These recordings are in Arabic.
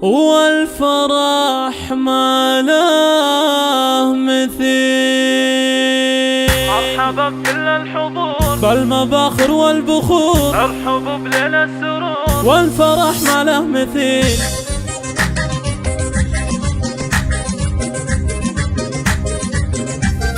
والفرح ما له مثيل. مرحبا بكل الحضور بالمباخر والبخور، ارحبوا بليل السرور والفرح ما له مثيل.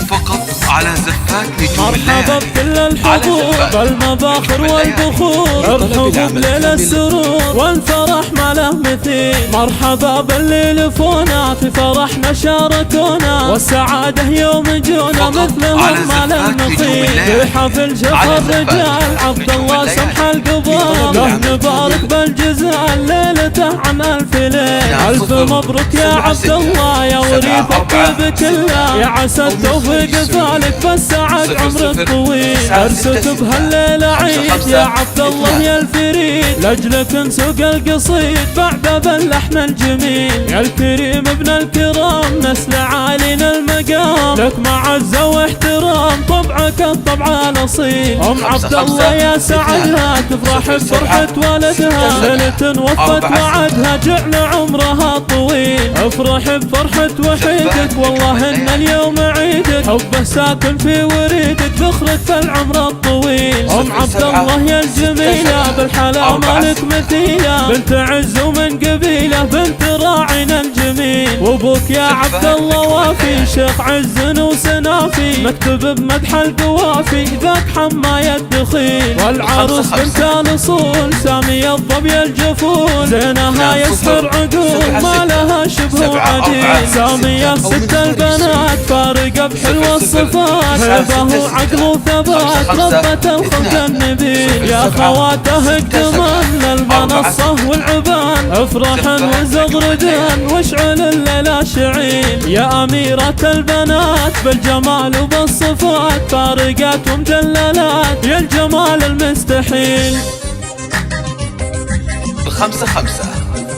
فقط على زفات نجوم مرحبا الليالي. بكل الحضور بالمباخر والبخور، ارحبوا بليل السرور والفرح ما له مثيل. مرحبا باللي لفونا في فرحنا شاركونا، والسعادة يوم جونا مثلهم ما له مثيل. في حفل شف الرجال عبد الله سمح القبور، له نبارك بالجزال ليلته عن ألف ليل. ألف مبروك يا عبد الله يا وريث الطيب كله، يا عسى التوفيق فالك بالسعد عمرك طويل. عرست بهالليلة عيد يا عبد الله يا الفريد، لاجلك نسوق القصيد بعد باللحن الجميل. يا الكريم ابن الكرام نسل عالينا المقام، لك معزة واحترام طبعك الطبع الأصيل. أم عبد الله يا سعدها تفرح بفرحة والدها، ليلة وفت وعدها جعل عمرها طويل. افرح بفرحة وحيدك والله ان اليوم عيدك، حبه ساكن في وريدك ذخرك في العمر الطويل. ام عبد الله يا الجميلة بالحلا مالك مثيلة، بنت عز ومن قبيلة بنت راعينا الجميل. وابوك يا عبد الله وافي شيخ عز وسنافي، مكتوب بمدح القوافي ذاك حماية الدخيل. والعروس بنت الاصول سامية الظبي الجفول، زينها يسحر عقول ما لها شبه وعديل. سامية ست البنات فارقة بحلوة الصفات، هبه وعقل وثبات ربة الخلق النبيل. يا خواته اقدمان للمنصة والعبان، افرحن وزغردن واشعل الليلة شعيل. يا أميرة البنات بالجمال وبالصفات، فارقات ومدللات يا الجمال المستحيل. 55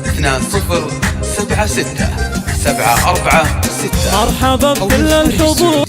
20 76 74 6. مرحبا بكل الحضور.